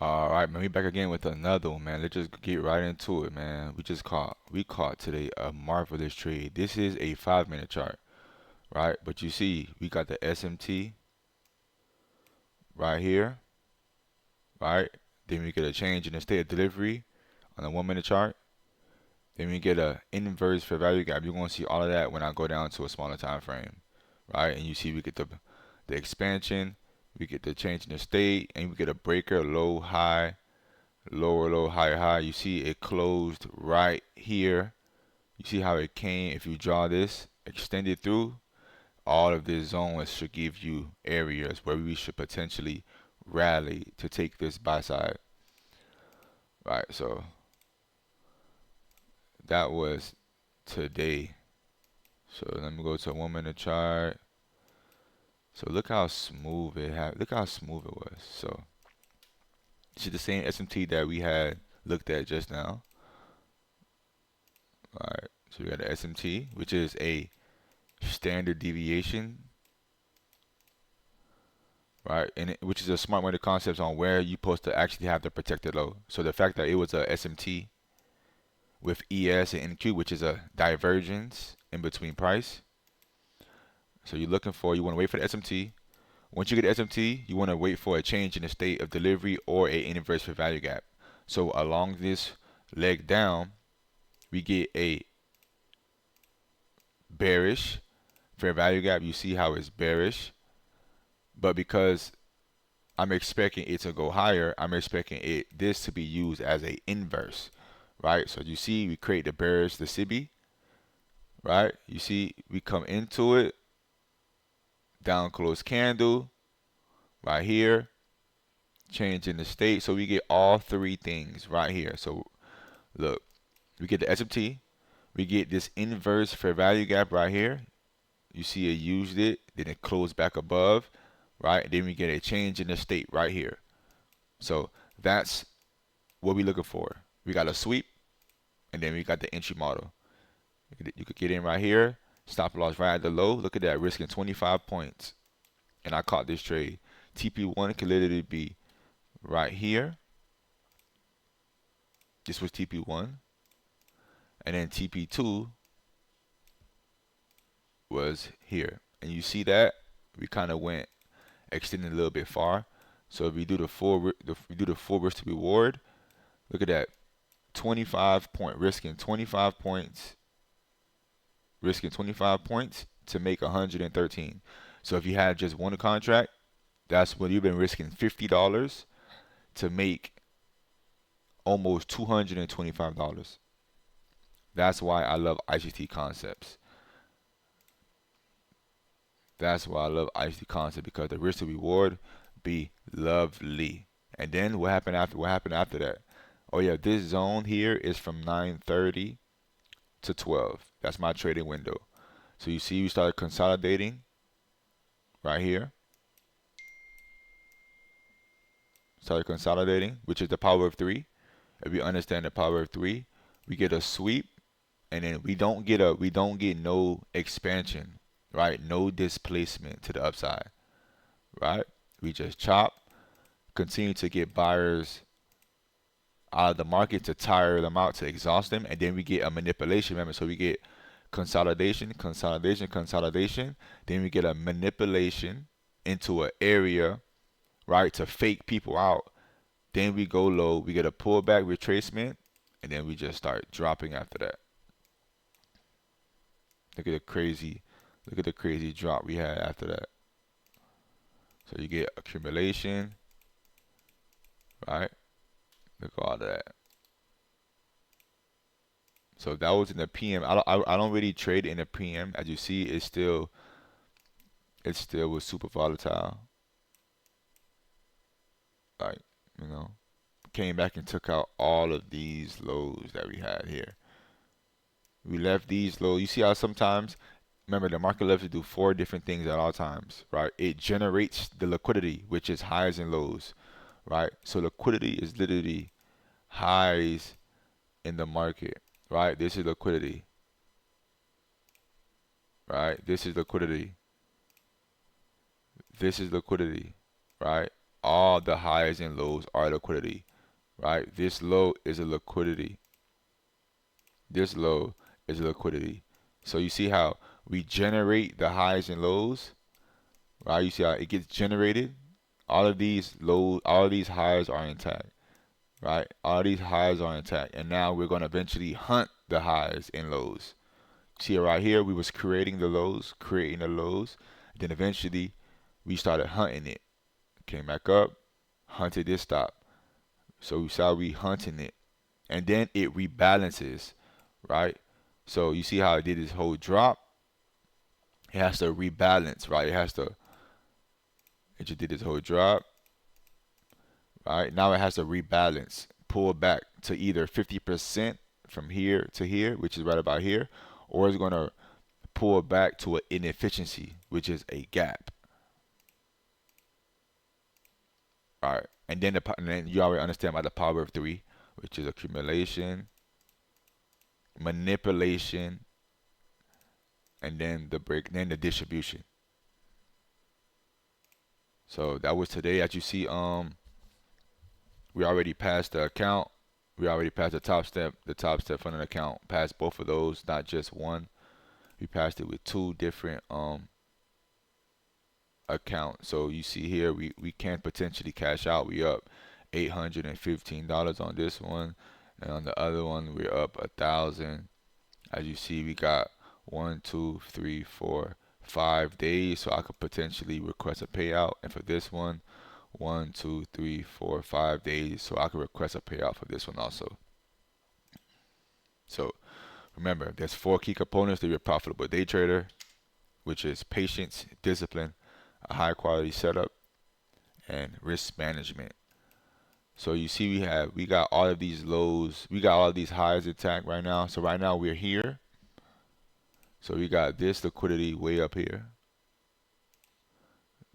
All right, man. We back again with another one, man. Let's just get right into it, man. We caught today a marvelous trade. This is a 5 minute chart, right? But you see, we got the SMT right here, right? Then we get a change in the state of delivery on the 1 minute chart. Then we get a inverse fair value gap. You're gonna see all of that when I go down to a smaller time frame, right? And you see we get the expansion, we get the change in the state, and we get a breaker, low, high, lower low, higher high. You see it closed right here. You see how it came. If you draw this extended through, all of these zones should give you areas where we should potentially rally to take this buy side. Right, so that was today. So let me go to a 1 minute chart. So look how smooth it had. Look how smooth it was. So this is the same SMT that we had looked at just now. All right, so we got the SMT, which is a standard deviation, right? Which is a smart money concept on where you're supposed to actually have the protected low. So the fact that it was a SMT with ES and NQ, which is a divergence in between price. So you're looking for, you want to wait for the SMT. Once you get the SMT, you want to wait for a change in the state of delivery or a inverse fair value gap. So along this leg down, we get a bearish fair value gap. You see how it's bearish, but because I'm expecting it to go higher, I'm expecting this to be used as a inverse, right? So you see we create the bearish, the CB, right? You see we come into it, down close candle, right here, change in the state. So we get all three things right here. So look, we get the SMT, we get this inverse fair value gap right here. You see it used it, then it closed back above, right? Then we get a change in the state right here. So that's what we're looking for. We got a sweep, and then we got the entry model. You could get in right here, stop loss right at the low. Look at that, risking 25 points. And I caught this trade. TP1 could literally be right here. This was TP1. And then TP2 was here. And you see that? We kind of went extending a little bit far. So if we do the full risk to reward, look at that. 25 point risking 25 points, risking 25 points to make 113. So if you had just one contract, that's when you've been risking $50 to make almost $225. That's why I love ICT concepts. That's why I love ICT concepts, because the risk to reward be lovely. And then what happened after? What happened after that? Oh yeah, this zone here is from 9:30 to 12. That's my trading window. So you see we started consolidating right here. Started consolidating, which is the power of three. If we understand the power of three, we get a sweep, and then we don't get no expansion, right? No displacement to the upside, right? We just chop, continue to get buyers out of the market to tire them out, to exhaust them, and then we get a manipulation. Remember, so we get consolidation, consolidation, consolidation. Then we get a manipulation into an area, right, to fake people out. Then we go low, we get a pullback retracement, and then we just start dropping after that. Look at the crazy drop we had after that. So you get accumulation, right? Look at all that. So that was in the PM. I don't really trade in the PM. As you see, it still was super volatile. Like, you know, came back and took out all of these lows that we had here. We left these lows. You see how sometimes, remember, the market loves to do four different things at all times, right? It generates the liquidity, which is highs and lows, right? So liquidity is literally highs in the market, right? This is liquidity, right? This is liquidity. This is liquidity, right? all the highs and lows are liquidity, right? This low is a liquidity. This low is a liquidity. So you see how we generate the highs and lows, right? You see how it gets generated. All of these lows, all of these highs are intact, right? All of these highs are intact, and now we're going to eventually hunt the highs and lows. See right here, we was creating the lows, then eventually we started hunting it. Came back up, hunted this stop. So we saw we hunting it, and then it rebalances, right? So you see how it did this whole drop. It has to rebalance, right? It just did this whole drop, right? Now it has to rebalance, pull back to either 50% from here to here, which is right about here, or it's going to pull back to an inefficiency, which is a gap. All right, and then you already understand about the power of three, which is accumulation, manipulation, and then then the distribution. So that was today. As you see, we already passed the account. We already passed the top step funding account. Passed both of those, not just one. We passed it with two different accounts. So you see here, we can potentially cash out. We up $815 on this one, and on the other one we're up 1,000. As you see, we got 1, 2, 3, 4, 5 days, so I could potentially request a payout. And for this one, 1, 2, 3, 4, 5 days, so I could request a payout for this one also. So remember, there's 4 key components to be a profitable day trader, which is patience, discipline, a high quality setup, and risk management. So you see we got all of these lows, we got all of these highs intact right now. So right now we're here. So we got this liquidity way up here.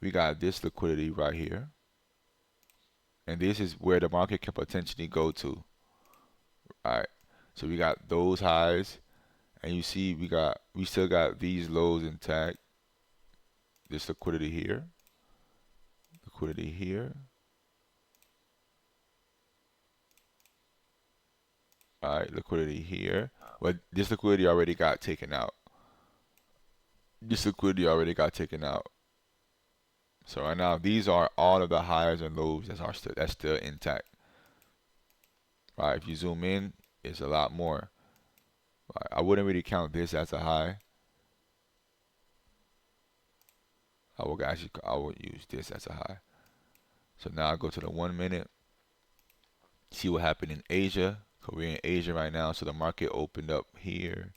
We got this liquidity right here. And this is where the market can potentially go to. Alright. So we got those highs. And you see we still got these lows intact. This liquidity here. Liquidity here. Alright, liquidity here. Well, this liquidity already got taken out. This liquidity already got taken out. So right now, these are all of the highs and lows that's still intact. Right? If you zoom in, it's a lot more. Right? I wouldn't really count this as a high. I would use this as a high. So now I go to the 1 minute. See what happened in Asia. Cause we're in Asia right now, so the market opened up here.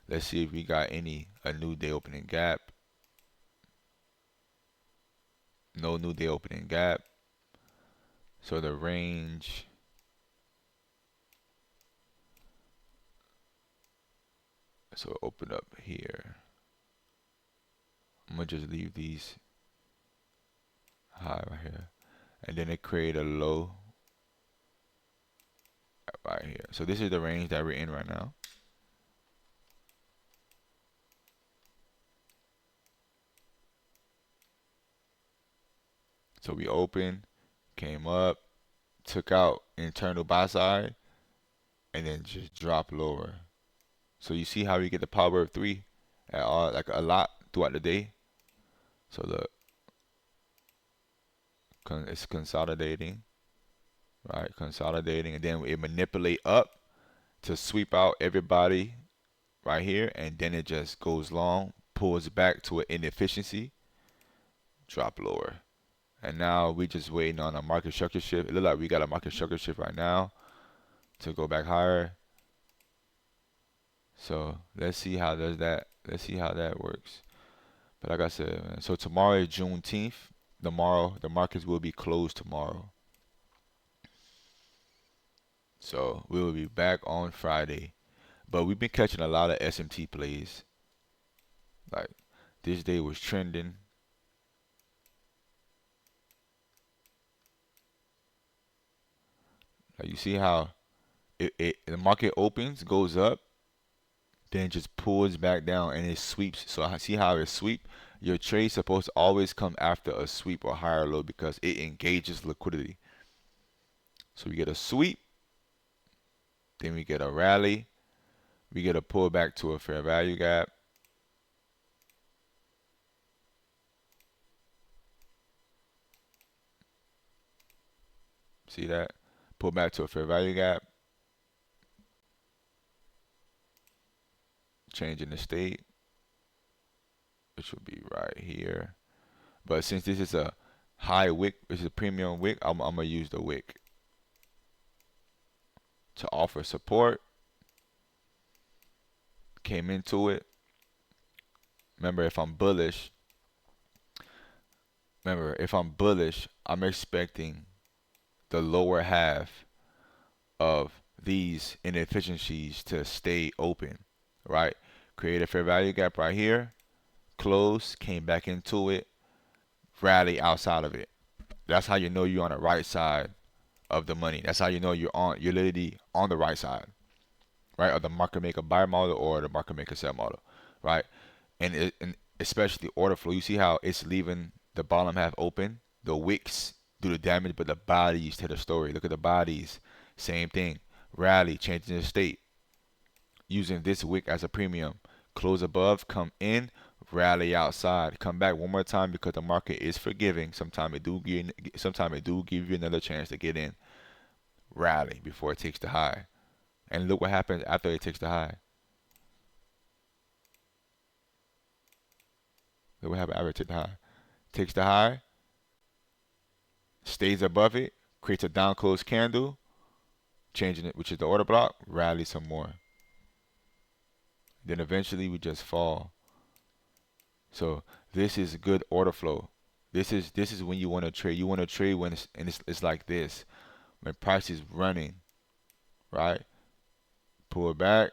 Let's see if we got a new day opening gap. No new day opening gap. So the range, so it opened up here. I'm gonna just leave these high right here, and then it create a low right here. So this is the range that we're in right now. So we opened, came up, took out internal buy side, and then just drop lower. So you see how we get the power of three at all, like a lot throughout the day. So look, it's consolidating, right? Consolidating, and then it manipulate up to sweep out everybody right here, and then it just goes long, pulls back to an inefficiency, drop lower. And now we just waiting on a market structure shift. It look like we got a market structure shift right now to go back higher. So let's see how does that. Let's see how that works. But like I said, man, so tomorrow is Juneteenth. Tomorrow the markets will be closed tomorrow. So we will be back on Friday. But we've been catching a lot of SMT plays. Like this day was trending. Like you see how the market opens, goes up, then just pulls back down and it sweeps. So I see how it sweep. Your trade's supposed to always come after a sweep or higher low because it engages liquidity. So we get a sweep, then we get a rally, we get a pullback to a fair value gap. See that? Pull back to a fair value gap, change in the state, which will be right here. But since this is a high wick, this is a premium wick, I'm gonna use the wick to offer support. Came into it. Remember, if I'm bullish, I'm expecting the lower half of these inefficiencies to stay open, right? Create a fair value gap right here, close, came back into it, rally outside of it. That's how you know you're on the right side of the money. That's how you know you're literally on the right side, right? Of the market maker buy model or the market maker sell model, right? And especially order flow. You see how it's leaving the bottom half open. The wicks do the damage, but the bodies tell the story. Look at the bodies. Same thing. Rally, changing the state. Using this wick as a premium. Close above, come in, rally outside. Come back one more time because the market is forgiving. Sometimes it do give you another chance to get in. Rally before it takes the high. And look what happens after it takes the high. Look what happens after it takes the high. Takes the high, stays above it, creates a down close candle, changing it, which is the order block, rally some more. Then eventually we just fall. So this is good order flow. This is when you want to trade. You want to trade when it's like this. When price is running, right? Pull back,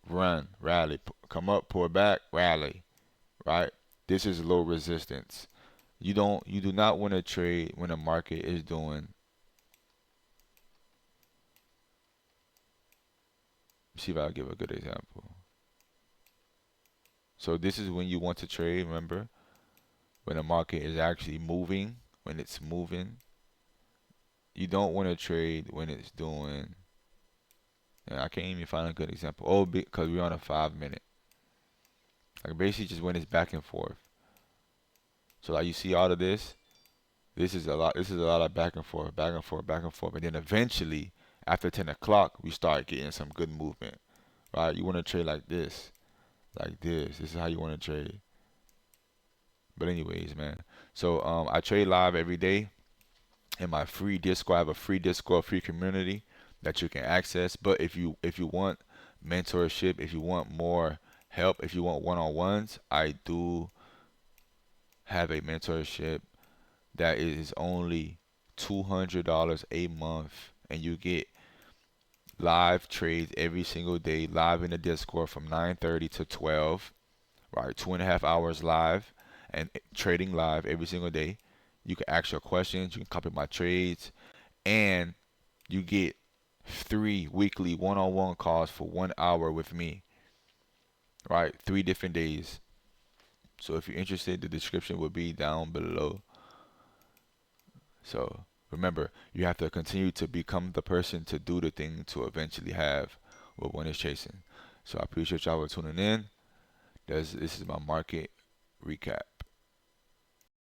run, rally. Come up, pull back, rally, right? This is low resistance. You do not want to trade when the market is doing. See if I'll give a good example. So this is when you want to trade, remember, when the market is actually moving, when it's moving. You don't want to trade when it's doing, and I can't even find a good example. Oh, because we're on a 5 minute. Like basically just when it's back and forth. So like you see all of this, this is a lot of back and forth, back and forth, back and forth. And then eventually, after 10 o'clock, we start getting some good movement, right? You want to trade like this. Like this. This is how you want to trade. But anyways, man. So I trade live every day in my free Discord. I have a free Discord, free community that you can access. But if you want mentorship, if you want more help, if you want one-on-ones, I do have a mentorship that is only $200 a month, and you get live trades every single day, live in the Discord from 9:30 to 12, right? 2.5 hours live and trading live every single day. You can ask your questions, you can copy my trades, and you get 3 weekly one-on-one calls for 1 hour with me, right? 3 different days. So if you're interested, the description will be down below. So remember, you have to continue to become the person to do the thing to eventually have what one is chasing. So I appreciate y'all for tuning in. This is my market recap.